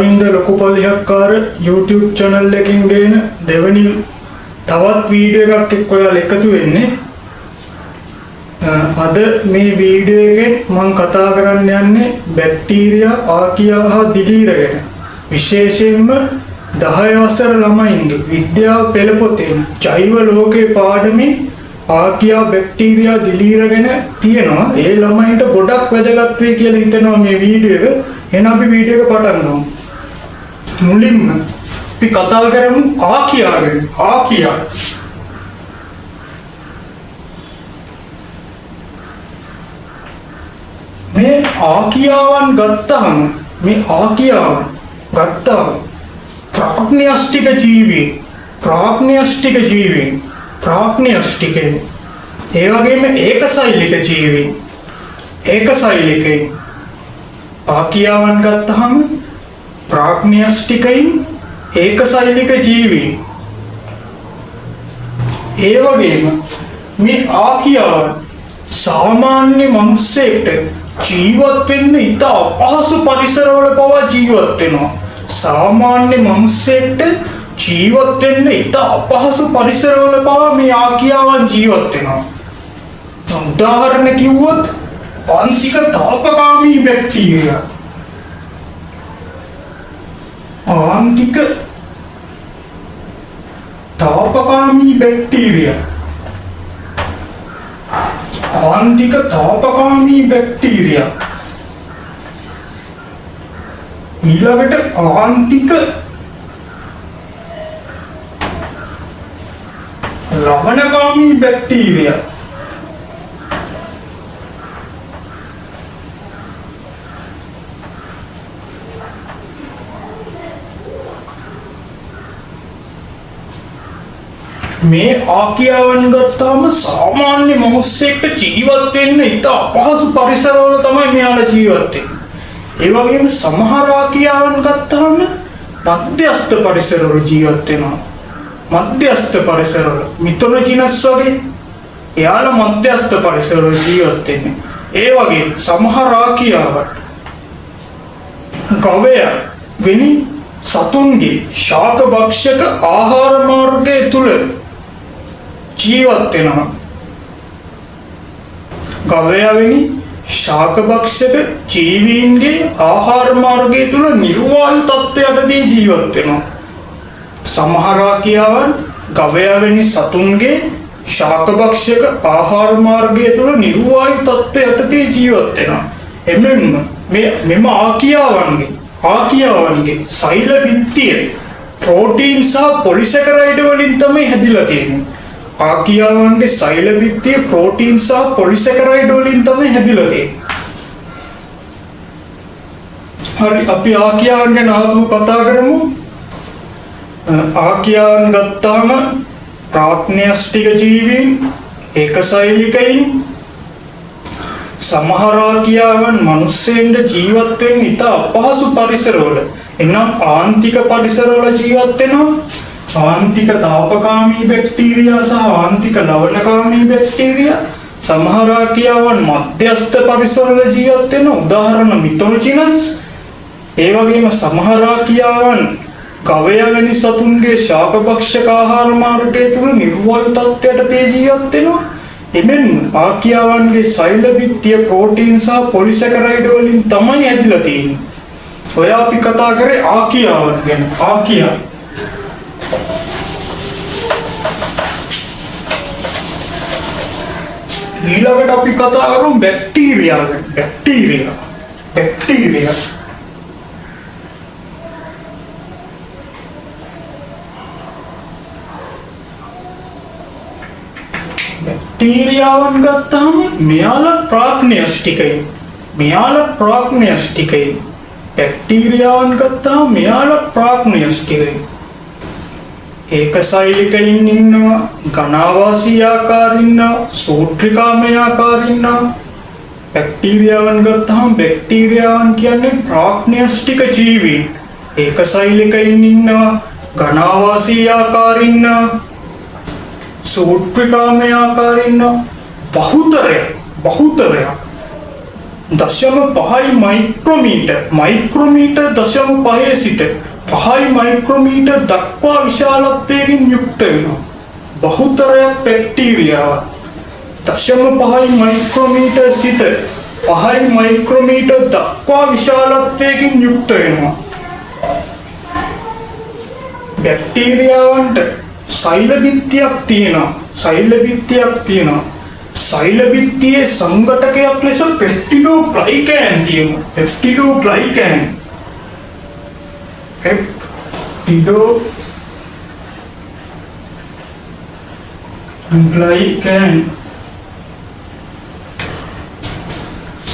Aravinda ලොකුපොලිහක්කාර YouTube channel එකකින් ගේන දෙවනි තවත් වීඩියෝ එකක් එක්ක ඔයාලා එකතු වෙන්නේ. අද මේ වීඩියෝ එකෙන් මම කතා කරන්න යන්නේ බැක්ටීරියා, ආකියා හා දිලීර ගැන. විශේෂයෙන්ම 10 වසර ළමයින්ගේ විද්‍යාව පෙළපොතේ ජෛව ලෝකයේ පාඩමේ ආකියා, බැක්ටීරියා, දිලීර ගැන තියෙනවා. ඒ ළමයින්ට ගොඩක් වැදගත් වෙයි කියලා හිතනවා මේ වීඩියෝ එක. එහෙනම් අපි වීඩියෝ එක පටන් ගමු. මුලින්ම අපි කතා කරමු ආකියා ගැන. ආකියා මේ ආකියාවන් ගත්තාම ප්‍රාග්න්‍යෂ්ටික ජීවීන් ඒ වගේම ඒකසෛලිකයින් ආකියාවන් ගත්තාම ප්‍රාග්න්‍යෂ්ටිකයින්, ඒකසෛලික ජීවීන්. ඒ වගේම මේ ආකියාවන් සාමාන්‍ය මිනිස්සෙක්ට ජීවත් වෙන්න ඉතා අපහසු පරිසරවල පවා ජීවත් වෙනවා. සාමාන්‍ය මිනිස්සෙක්ට ජීවත් වෙන්න ඉතා අපහසු පරිසරවල පවා මේ ආකියාවන් ජීවත් වෙනවා. උදාහරණ කිව්වොත් ආන්තික තාපකාමී බැක්ටීරියා. ආන්තික තාපකාමී බැක්ටීරියා ඊළඟට ආන්තික ලවණකාමී බැක්ටීරියා. මේ ආකියාවන් ගත්තාම සාමාන්‍ය මිනිස්සෙක්ට ජීවත් වෙන්න ඉතා අපහසු පරිසරවල තමයි මෙයාලා ජීවත් වෙන්නේ. ඒ වගේම සමහර ආකියාවන් ගත්තාම මධ්‍යස්ථ පරිසරවල ජීවත් වෙනවා. මධ්‍යස්ථ පරිසරවල මිතොනජිනස් වගේ එයාලා මධ්‍යස්ථ පරිසරවල ජීවත් වෙන්නේ. ඒ වගේ සමහර ආකියාවන් ගවයා වෙනි සතුන්ගේ ශාක භක්ෂක ආහාර මාර්ගය තුල ජීවත් වෙනවා. ගවයා වෙනි ශාක භක්ෂක ජීවීන්ගේ ආහාර මාර්ගය තුල නිර්වායු තත්ත්වයකදී ජීවත් වෙනවා. සමහර ආකියාවන් ගවයා වෙනි සතුන්ගේ ශාක භක්ෂක ආහාර මාර්ගය තුල නිර්වායු තත්ත්වයකදී ජීවත් වෙනවා. එමෙන්න මෙම ආකියාවන්ගේ සෛල බිත්තිය ප්‍රෝටීන් සහ පොලිසැකරයිඩ් වලින් තමයි හැදිලා තියෙන්නේ. ආකියාවන්ගේ සෛල බිත්තිය ප්‍රෝටීන් සහ පොලිසැකරයිඩ් වලින් තමයි හැදිලා තියෙන්නේ. හරි, අපි ආකියාවන් ගැන ආපහු කතා කරමු. ආකියාවන් ගත්තාම ප්‍රාග්න්‍යෂ්ටික ජීවීන්, ඒකසෛලිකයින්. සමහර ආකියාවන් මිනිස්සෙන්ට ජීවත් වෙන්න ඉතා අපහසු පරිසරවල, එනම් ආන්තික පරිසරවල ජීවත් වෙනවා. ආන්තික තාපකාමී බැක්ටීරියා සහ ආන්තික ලවණකාමී බැක්ටීරියා. සමහර ආකියාවන් මධ්‍යස්ථ පරිසරවල ජීවත් වෙනවා. උදාහරණ මිතොනජිනස්. ඒ වගේම සමහර ආකියාවන් ගවයා වැනි සතුන්ගේ ශාක භක්ෂක ආහාර මාර්ගය තුල නිර්වායු තත්ත්වයටදී ජීවත් වෙනවා. එමෙන්න ආකියාවන්ගේ සෛල බිත්තිය ප්‍රෝටීන් සහ පොලිසැකරයිඩ් වලින් තමයි හැදිලා තියෙන්නේ. ඔය අපි කතා කරේ ආකියාවන් ගැන. ආකියා ඊළඟට අපි කතා කරමු බැක්ටීරියා ගැන. බැක්ටීරියා බැක්ටීරියාවන් ගත්තාම මෙයාලා ප්‍රාග්න්‍යෂ්ටිකයින්. බැක්ටීරියාවන් ගත්තාම මෙයාලා ප්‍රාග්න්‍යෂ්ටිකයින්. ඒකසෛලිකයින් ඉන්නවා, ඝනාවාසී ආකාර ඉන්නවා, සූත්‍රිකාමය ආකාර ඉන්නවා. බැක්ටීරියාවන් ගත්තාම බැක්ටීරියාවන් කියන්නේ ප්‍රාග්න්‍යෂ්ටික ජීවීන්. ඒකසෛලිකයින් ඉන්නවා, ඝනාවාසී ආකාර ඉන්නවා, සූත්‍රිකාමය ආකාර ඉන්නවා. බහුතරයක් 0.5 මයික්‍රෝමීටර් 0.5 සිට 5 මයික්‍රෝමීටර් දක්වා විශාලත්වයකින් යුක්ත වෙනවා. බහුතරයක් බැක්ටීරියාව 0.5 මයික්‍රෝමීටර් සිට 5 මයික්‍රෝමීටර් දක්වා විශාලත්වයකින් යුක්ත වෙනවා. බැක්ටීරියාවන්ට සෛල බිත්තියක් තියෙනවා. සෛල බිත්තියේ සංඝටකයක් ලෙස පෙප්ටිඩෝග්ලයිකෑන් තියෙනවා.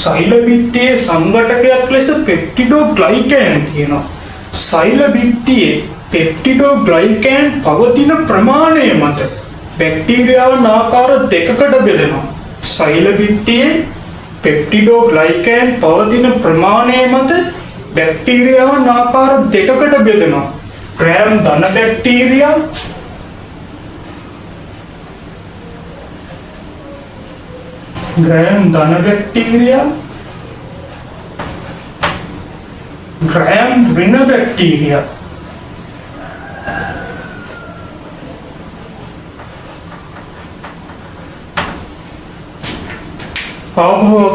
සෛල බිත්තියේ සංඝටකයක් ලෙස පෙප්ටිඩෝග්ලයිකෑන් තියෙනවා. සෛල බිත්තියේ පෙප්ටිඩෝග්ලයිකෑන් පවතින ප්‍රමාණය මත බැක්ටීරියාවන් ආකාර දෙකකට බෙදෙනවා. සෛල බිත්තියේ පෙප්ටිඩෝග්ලයිකෑන් පවතින ප්‍රමාණය මත බැක්ටීරියාවන් ආකාර දෙකකට බෙදෙනවා. ග්‍රෑම් ධන බැක්ටීරියා ග්‍රෑම් ඍණ බැක්ටීරියා.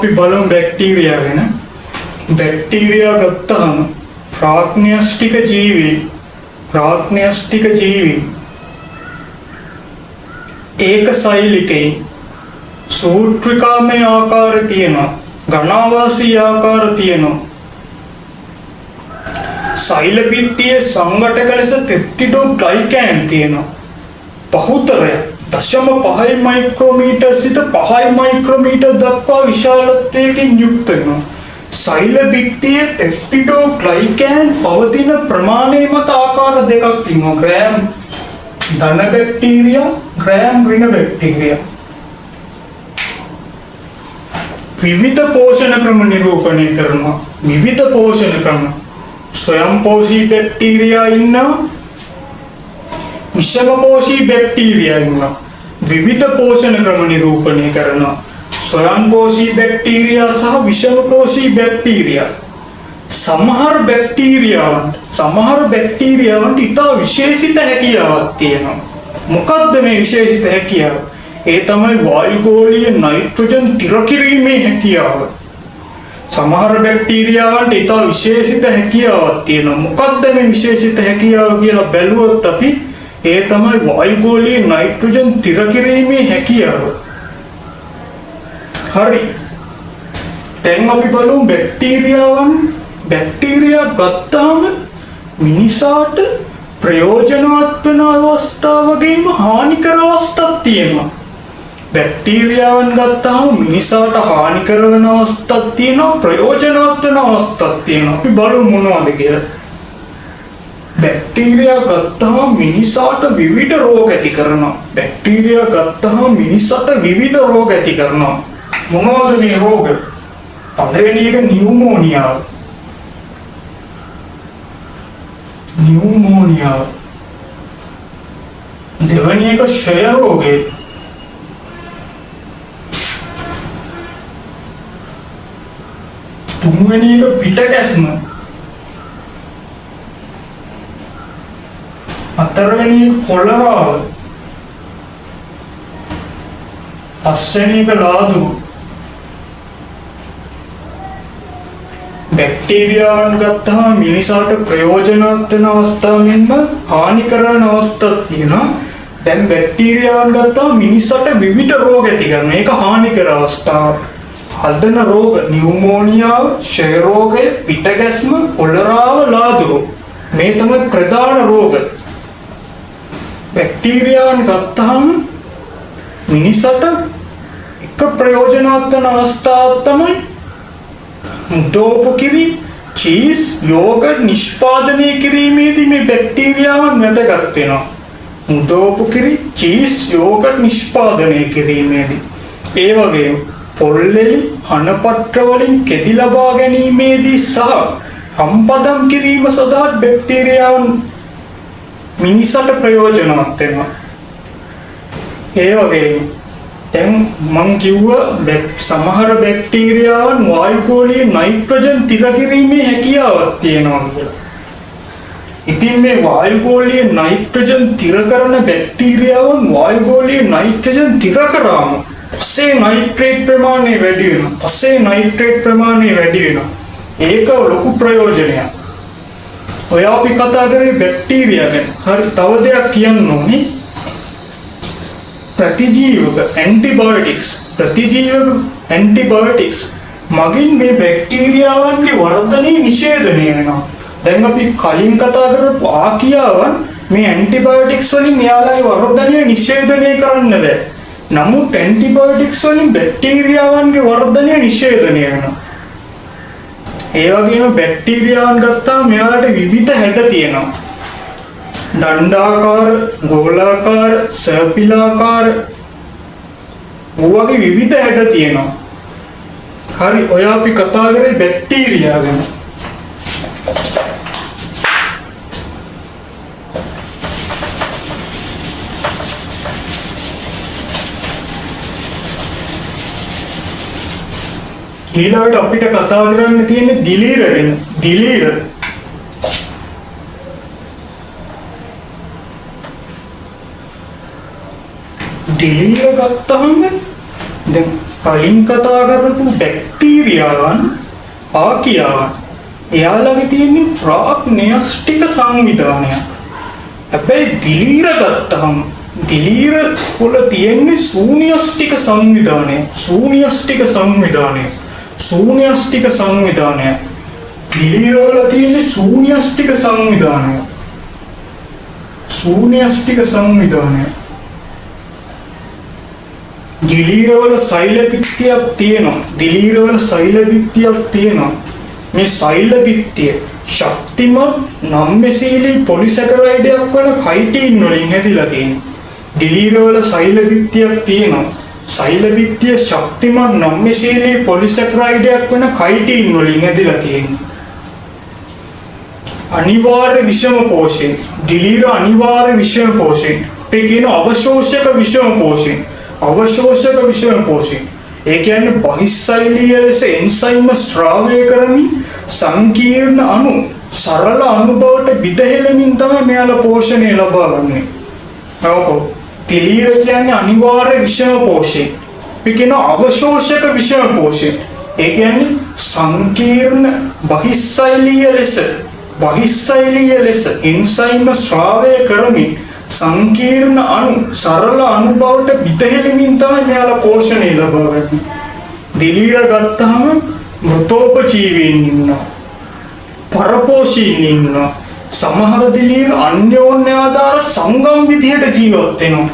අපි බලමු බැක්ටීරියා ගැන. බැක්ටීරියා ගත්තහම ප්‍රාඥාෂ්ටික ජීවි ඒක සෛලිකයින් සූත්‍රිකාමය ආකාර තියෙනවා. ඝනාවාසී ආකාර තියෙනවා. සෛල බිත්තියේ සංඝටක ලෙස පෙප්ටිඩෝග්ලයිකෑන් තියෙනවා. බහුතරය 0.5 මයික්‍රෝමීටර් සිට 5 මයික්‍රෝමීටර් දක්වා විශාලත්වයකින් යුක්ත වෙනවා. සෛල බිත්තියේ පෙප්ටිඩෝග්ලයිකෑන් පවතින ප්‍රමාණය මත ආකාර දෙකක් තියෙනවා. ග්‍රෑම් ධන බැක්ටීරියා, ග්‍රෑම් ඍණ බැක්ටීරියා. විවිධ පෝෂණ ක්‍රම නිරූපණය කරනවා. ස්වයංපෝෂී බැක්ටීරියා ඉන්නවා, විෂමපෝෂී බැක්ටීරියා ඉන්නවා. විවිධ පෝෂණ ක්‍රම නිරූපණය කරනවා. ස්වයංපෝෂී බැක්ටීරියා සහ විෂමපෝෂී බැක්ටීරියා. සමහර බැක්ටීරියාවන්ට ඉතා විශේෂිත හැකියාවක් තියෙනවා. මොකක්ද මේ විශේෂිත හැකියාව? ඒ තමයි වායුගෝලීය නයිට්‍රජන් තිර කිරීමේ හැකියාව. සමහර බැක්ටීරියාවන්ට ඉතා විශේෂිත හැකියාවක් තියෙනවා. මොකක්ද මේ විශේෂිත හැකියාව කියලා බැලුවොත් අපි ඒ තමයි වායුගෝලීය නයිට්‍රජන් තිර කිරීමේ හැකියාව. හරි. දැන් අපි බලමු බැක්ටීරියා ගත්තාම මිනිසාට ප්‍රයෝජනවත් වෙන අවස්ථා වගේම හානිකර අවස්ථාවක් තියෙනවා. බැක්ටීරියාවන් ගත්තාම මිනිසාට හානිකර වෙන අවස්ථාවක් තියෙනවා, ප්‍රයෝජනවත් වෙන අවස්ථාවක් තියෙනවා. අපි බලමු මොනවද කියලා. බැක්ටීරියා ගත්තාම මිනිසාට විවිධ රෝග ඇති කරනවා. මොනවද මේ රෝග? පළවෙනි එක නියුමෝනියාව. දෙවෙනි එක ක්ෂය රෝගය. තුන්වෙනි එක පිටකැස්ම. හතරවෙනි එක කොලරාව. පස්වෙනි එක ලාදුව. බැක්ටීරියාවන් ගත්තහම මිනිසාට ප්‍රයෝජනවත් වෙන අවස්ථාවෙන්ම හානි කරන අවස්ථාවක් තියෙනවා. දැන් බැක්ටීරියාවන් ගත්තහම මිනිසාට විවිධ රෝග ඇති කරනවා. ඒක හානිකර අවස්ථාවක්. හදන රෝග නියුමෝනියාව, ක්ෂය රෝගය, පිටගැස්ම, කොලරාව, ලාදුව. මේ තමයි ප්‍රධාන රෝග. බැක්ටීරියාවන් ගත්තහම මිනිසාට එක ප්‍රයෝජනවත් වෙන අවස්ථාවක් තමයි මුදෝපකිරි, චීස්, යෝගට් නිෂ්පාදනය කිරීමේදී මේ බැක්ටීරියාවන් වැදගත් වෙනවා. මුදෝපකිරි, චීස්, යෝගට් නිෂ්පාදනය කිරීමේදී. ඒ වගේම පොල්ලෙලි, හනපත්‍ර වලින් කෙඳි ලබා ගැනීමේදී සහ හම්පදම් කිරීම සඳහා බැක්ටීරියාවන් මිනිසට ප්‍රයෝජනවත් වෙනවා. ඒ වගේම දැන් මං කිව්වා සමහර බැක්ටීරියාවන් වායුගෝලීය නයිට්‍රජන් තිර කිරීමේ හැකියාවක් තියෙනවා කියලා. ඉතින් මේ වායුගෝලීය නයිට්‍රජන් තිර කරන බැක්ටීරියාවන් වායුගෝලීය නයිට්‍රජන් තිර කරාම පස්සේ නයිට්‍රේට් ප්‍රමාණය වැඩි වෙනවා. ඒක ලොකු ප්‍රයෝජනයක්. ඔය අපි කතා කරේ බැක්ටීරියා ගැන. හරි, තව දෙයක් කියන්න ඕනේ. ප්‍රතිජීවක ඇන්ටිබයොටික්ස් මගින් මේ බැක්ටීරියාවන්ගේ වර්ධනය නිෂේධනය වෙනවා. දැන් අපි කලින් කතා කරපු ආකියාවන් මේ ඇන්ටිබයොටික්ස් වලින් එයාලගේ වර්ධනය නිෂේධනය කරන්න බෑ. නමුත් ඇන්ටිබයොටික්ස් වලින් බැක්ටීරියාවන්ගේ වර්ධනය නිෂේධනය වෙනවා. ඒ වගේම බැක්ටීරියාවන් ගත්තාම මෙයාලට විවිධ හැඩ තියෙනවා. දණ්ඩාකාර, ගෝලාකාර, සර්පිලාකාර වගේ විවිධ හැඩ තියෙනවා. හරි, ඔය අපි කතා කරේ බැක්ටීරියා ගැන. ඊළඟට අපිට කතා කරන්න තියෙන්නේ දිලීර ගැන. දිලීර ගත්තහම දැන් කලින් කතා කරපු බැක්ටීරියාවන් ආකියාවන් එයාලගේ තියෙන ප්‍රාග්න්‍යෂ්ටික සංවිධානයක්. හැබැයි දිලීර ගත්තහම දිලීර වල තියෙන්නේ ශූන්‍යෂ්ටික සංවිධානය. දිලීර වල තියෙන්නේ ශූන්‍යෂ්ටික සංවිධානය. දිලීරවල සෛල පිත්තියක් තියෙනවා. මේ සෛල පිත්තිය ශක්තිමත් නම්මෙසීලී පොලිසැකරයිඩයක් වන කයිටීන් වලින් හැදිලා තියෙනවා. දිලීරවල සෛල පිත්තියක් තියෙනවා. සෛල පිත්තිය ශක්තිමත් නම්මෙසීලී පොලිසැකරයිඩයක් වන කයිටීන් වලින් හැදිලා තියෙනවා. අනිවාර්ය විෂම පෝෂණය. දිලීර අනිවාර්ය විෂම පෝෂණය. ඒ කියන අවශෝෂක විෂම පෝෂණය. ඒ කියන්නේ බහිස්සෛලීය ලෙස එන්සයිම ස්ත්‍රාවය කරමින් සංකීර්ණ අණු සරල අණු බවට බිඳහෙළමින් තමයි මෙයාලා පෝෂණය ලබාගන්නේ. දිලීර කියන්නේ අනිවාර්ය විෂම පෝෂණය. ඒ කියන අවශෝෂක විෂම පෝෂණය. ඒ කියන්නේ සංකීර්ණ බහිස්සෛලීය ලෙස එන්සයිම ස්ත්‍රාවය කරමින් සංකීර්ණ අණු සරල අණු බවට බිඳහෙළමින් තමයි මෙයාලා පෝෂණය ලබාගන්නේ. දිලීර ගත්තාම මෘතෝපජීවීන් ඉන්නවා, පරපෝෂීන් ඉන්නවා. සමහර දිලීර අන්‍යෝන්‍ය ආධාර සංගම් විදිහට ජීවත් වෙනවා.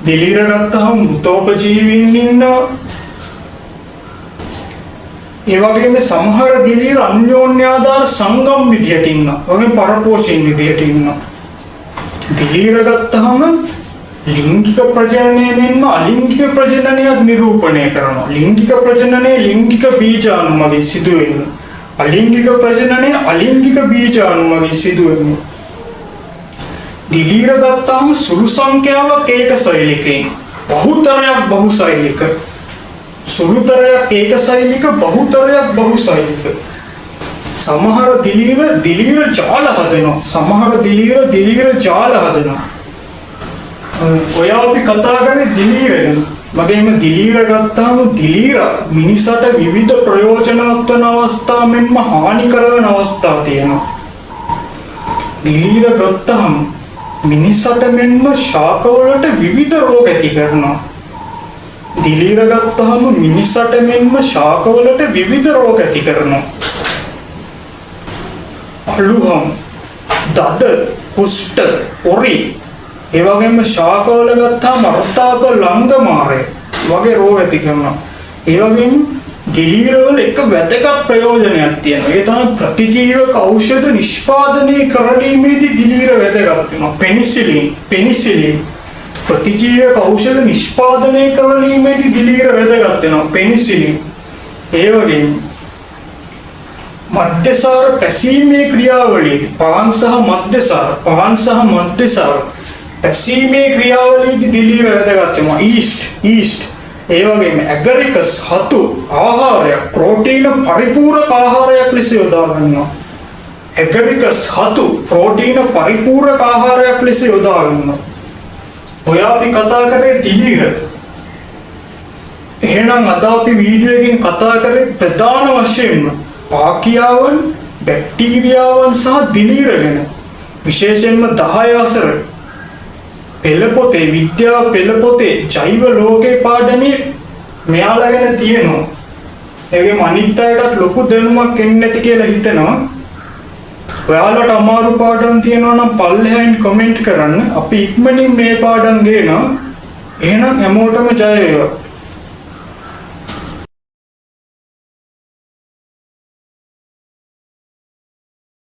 දිලීර ගත්තාම මෘතෝපජීවීන් ඉන්නවා. ඒ වගේම සමහර දිලීර අන්‍යෝන්‍ය ආධාර සංගම් විදිහට ඉන්නවා. වගේ පරපෝෂීන් විදිහට ඉන්නවා. දිලීර ගත්තහම ලිංගික ප්‍රජනනය මෙන්ම අලිංගික ප්‍රජනනයක් නිරූපණය කරනවා. ලිංගික ප්‍රජනනය ලිංගික බීජාණු මගින් සිදුවෙනවා. අලිංගික ප්‍රජනනය අලිංගික බීජාණු මගින් සිදුවෙනවා. දිලීර ගත්තහම සුළු සංඛ්‍යාවක් ඒකසෛලිකයින්, බහුතරයක් බහුසෛලික. සුළුතරයක් ඒකසෛලික, බහුතරයක් බහුසෛලික. සමහර දිලීර ජාල හදනවා. ඔය අපි කතා කරන්නේ දිලීර ගැන. වගේම දිලීර ගත්තාම දිලීර මිනිසට විවිධ ප්‍රයෝජනවත් වන අවස්ථා මෙන්ම හානි කරන අවස්ථා තියෙනවා. දිලීර ගත්තාම මිනිසට මෙන්ම ශාකවලට විවිධ රෝග ඇති කරනවා. දිලීර ගත්තාම මිනිසට මෙන්ම ශාකවලට විවිධ රෝග ඇති කරනවා. අලුහම්, දද, කුෂ්ඨ, ඔරි, ඒ වගේම ශාකවල ගත්තාම අර්ථාක ලංගමාරය වගේ රෝග ඇති කරනවා. ඒ වගේම දිලීරවල එක වැදගත් ප්‍රයෝජනයක් තියෙනවා. ඒ තමයි ප්‍රතිජීවක ඖෂධ නිෂ්පාදනය කරලීමේදී දිලීර වැදගත් වෙනවා. පෙනිසිලින් ප්‍රතිජීවක ඖෂධ නිෂ්පාදනය කරලීමේදී දිලීර වැදගත් වෙනවා. පෙනිසිලින්. ඒ වගේම මධ්‍යසාර පැසීමේ ක්‍රියාවලිය පහන් සහ මධ්‍යසාර පැසීමේ ක්‍රියාවලියේදී දිලීර වැදගත් වෙනවා. ඊස්ට් ඒ වගේම ඇගරිකස් හතු ආහාරයක් ප්‍රෝටීන පරිපූර්ණක ආහාරයක් ලෙස යොදා ගන්නවා. ඇගරිකස් හතු ප්‍රෝටීන පරිපූර්ණක ආහාරයක් ලෙස යොදා ගන්නවා. ඔය අපි කතා කරේ දිලීර. එහෙනම් අද අපි වීඩියෝ එකෙන් කතා කරේ ප්‍රධාන වශයෙන්ම පාකියාවන්, බැක්ටීරියාවන් සහ දිලීර ගැන. විශේෂයෙන්ම 10 වසර පෙළපොතේ විද්‍යාව පෙළපොතේ ජෛව ලෝකේ පාඩමේ මෙයාලා ගැන තියෙනවා. ඒකෙම අනිත් අයටත් ලොකු දැනුමක් එන්නේ නැති කියලා හිතනවා. ඔයාලට අමාරු පාඩම් තියෙනවා නම් පල්ලෙහායින් කමෙන්ට් කරන්න. අපි ඉක්මනින් මේ පාඩම් ගේනවා. එහෙනම් හැමෝටම ජය වේවා.